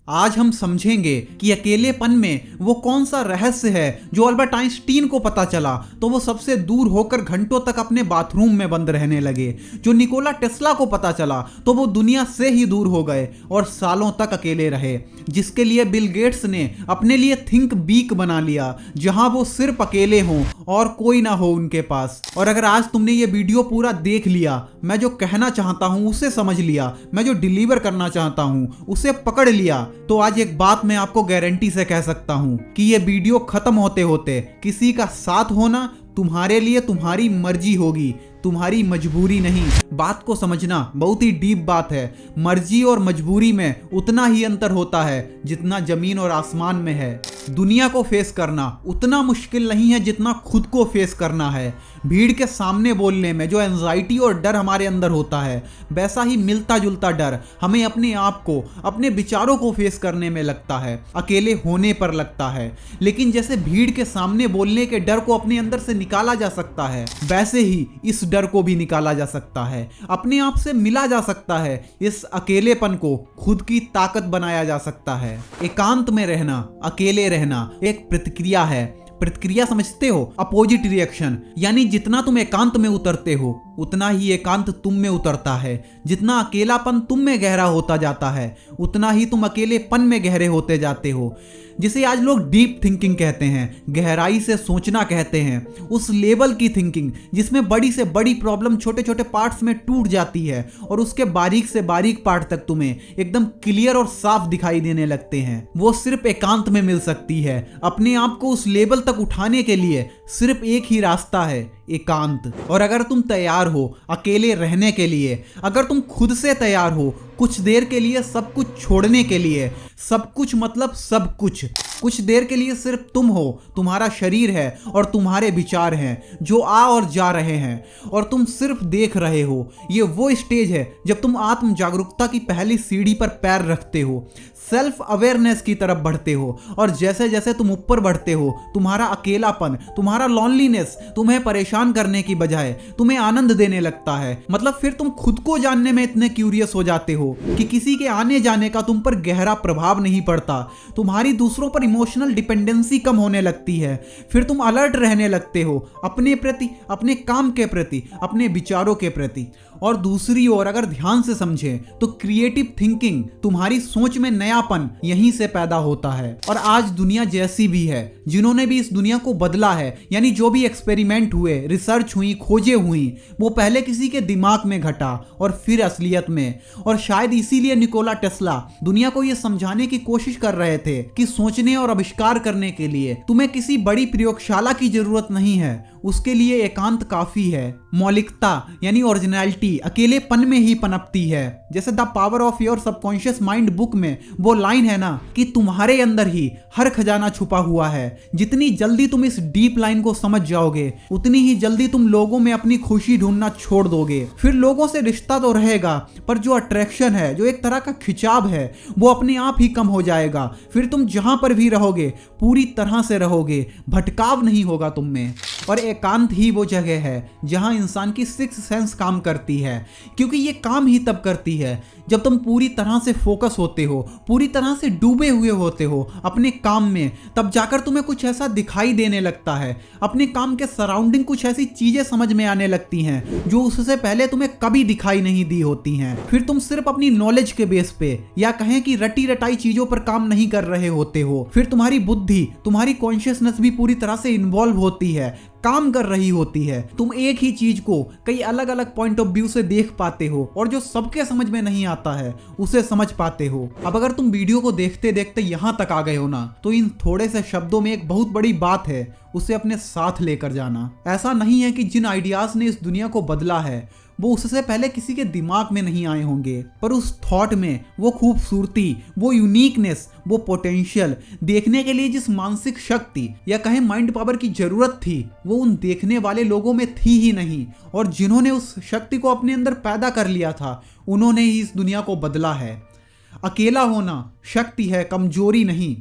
आज हम समझेंगे कि अकेलेपन में वो कौन सा रहस्य है जो अल्बर्ट आइंस्टीन को पता चला तो वो सबसे दूर होकर घंटों तक अपने बाथरूम में बंद रहने लगे, जो निकोला टेस्ला को पता चला तो वो दुनिया से ही दूर हो गए और सालों तक अकेले रहे, जिसके लिए बिल गेट्स ने अपने लिए थिंक बीक बना लिया जहां वो सिर्फ अकेले हों और कोई ना हो उनके पास। और अगर आज तुमने ये वीडियो पूरा देख लिया, मैं जो कहना चाहता हूं उसे समझ लिया, मैं जो डिलीवर करना चाहता हूं उसे पकड़ लिया, तो आज एक बात मैं आपको गारंटी से कह सकता हूं कि ये वीडियो खत्म होते होते किसी का साथ होना तुम्हारे लिए तुम्हारी मर्जी होगी, तुम्हारी मजबूरी नहीं। बात को समझना बहुत ही डीप बात है। मर्जी और मजबूरी में उतना ही अंतर होता है जितना जमीन और आसमान में है। दुनिया को फेस करना उतना मुश्किल नहीं है जितना खुद को फेस करना है। भीड़ के सामने बोलने में जो एंजाइटी और डर हमारे अंदर होता है, वैसा ही मिलता जुलता डर हमें अपने आप को, अपने विचारों को फेस करने में लगता है, अकेले होने पर लगता है। लेकिन जैसे भीड़ के सामने बोलने के डर को अपने अंदर से निकाला जा सकता है, वैसे ही इस डर को भी निकाला जा सकता है, अपने आप से मिला जा सकता है। इस अकेलेपन को खुद की ताकत बनाया जा सकता है। एकांत में रहना, अकेले रहना एक प्रतिक्रिया है। प्रतिक्रिया समझते हो? अपोजिट रिएक्शन, यानी जितना तुम एकांत में उतरते हो उतना ही एकांत तुम में उतरता है। जितना अकेलापन तुम में गहरा होता जाता है उतना ही तुम अकेलेपन में गहरे होते जाते हो, जिसे आज लोग डीप थिंकिंग कहते हैं, गहराई से सोचना कहते हैं। उस लेवल की थिंकिंग जिसमें बड़ी से बड़ी प्रॉब्लम छोटे छोटे पार्ट्स में टूट जाती है और उसके बारीक से बारीक पार्ट तक तुम्हें एकदम क्लियर और साफ दिखाई देने लगते हैं, वो सिर्फ एकांत में मिल सकती है। अपने आप को उस लेवल तक उठाने के लिए सिर्फ एक ही रास्ता है, एकांत। और अगर तुम तैयार हो अकेले रहने के लिए, अगर तुम खुद से तैयार हो कुछ देर के लिए सब कुछ छोड़ने के लिए, सब कुछ मतलब सब कुछ देर के लिए सिर्फ तुम हो, तुम्हारा शरीर है और तुम्हारे विचार हैं जो आ और जा रहे हैं और तुम सिर्फ देख रहे हो। ये वो स्टेज है जब तुम आत्म जागरूकता की पहली सीढ़ी पर पैर रखते हो, सेल्फ अवेयरनेस की तरफ बढ़ते हो। और जैसे जैसे तुम ऊपर बढ़ते हो, तुम्हारा अकेलापन, तुम्हारा लॉनलीनेस तुम्हें परेशान करने की बजाय तुम्हें आनंद देने लगता है। मतलब फिर तुम खुद को जानने में इतने क्यूरियस हो जाते हो कि किसी के आने जाने का तुम पर गहरा प्रभाव नहीं पड़ता। तुम्हारी दूसरों पर इमोशनल डिपेंडेंसी कम होने लगती है। फिर तुम अलर्ट रहने लगते हो अपने प्रति, अपने काम के प्रति, अपने विचारों के प्रति। और दूसरी ओर अगर ध्यान से समझें तो क्रिएटिव थिंकिंग, तुम्हारी सोच में नयापन यहीं से पैदा होता है। और आज दुनिया जैसी भी है, जिन्होंने भी इस दुनिया को बदला है, यानी जो भी एक्सपेरिमेंट हुए, रिसर्च हुई, खोजें हुई, वो पहले किसी के दिमाग में घटा और फिर असलियत में। और शायद इसीलिए निकोला टेस्ला दुनिया को यह समझाने की कोशिश कर रहे थे कि सोचने और आविष्कार करने के लिए तुम्हें किसी बड़ी प्रयोगशाला की जरूरत नहीं है, उसके लिए एकांत काफी है। मौलिकता यानी ओरिजिनलिटी अकेलेपन में ही पनपती है। जैसे the power of your subconscious mind book में वो लाइन है ना कि तुम्हारे अंदर ही हर खजाना छुपा हुआ है। जितनी जल्दी तुम इस डीप लाइन को समझ जाओगे उतनी ही जल्दी तुम लोगों में अपनी खुशी ढूंढना छोड़ दोगे। फिर लोगों से रिश्ता तो रहेगा, पर जो अट्रैक्शन है, जो एक तरह का खिंचाव है, वो अपने आप ही कम हो जाएगा। फिर तुम जहां पर भी रहोगे पूरी तरह से रहोगे, भटकाव नहीं होगा तुम में। और एकांत ही वो जगह है जहां इंसान की सिक्स्थ सेंस काम करती है, क्योंकि ये काम ही तब करती है जब तुम पूरी तरह से फोकस होते हो, पूरी तरह से डूबे हुए होते हो अपने काम में। तब जाकर तुम्हें कुछ ऐसा दिखाई देने लगता है, अपने काम के सराउंडिंग कुछ ऐसी चीजें समझ में आने लगती हैं जो उससे पहले तुम्हें कभी दिखाई नहीं दी होती हैं। फिर तुम सिर्फ अपनी नॉलेज के बेस पे या कहें कि रटी रटाई चीजों पर काम नहीं कर रहे होते हो। फिर तुम्हारी बुद्धि, तुम्हारी कॉन्शियसनेस भी पूरी तरह से इन्वॉल्व होती है, काम कर रही होती है। तुम एक ही चीज को कई अलग अलग पॉइंट ऑफ व्यू से देख पाते हो और जो सबके समझ में नहीं आता है उसे समझ पाते हो। अब अगर तुम वीडियो को देखते देखते यहां तक आ गए हो ना, तो इन थोड़े से शब्दों में एक बहुत बड़ी बात है, उसे अपने साथ लेकर जाना। ऐसा नहीं है कि जिन आइडियाज ने इस दुनिया को बदला है वो उससे पहले किसी के दिमाग में नहीं आए होंगे, पर उस थॉट में वो खूबसूरती, वो यूनिकनेस, वो पोटेंशियल देखने के लिए जिस मानसिक शक्ति या कहें माइंड पावर की जरूरत थी, वो उन देखने वाले लोगों में थी ही नहीं। और जिन्होंने उस शक्ति को अपने अंदर पैदा कर लिया था, उन्होंने ही इस दुनिया को बदला है। अकेला होना शक्ति है, कमजोरी नहीं।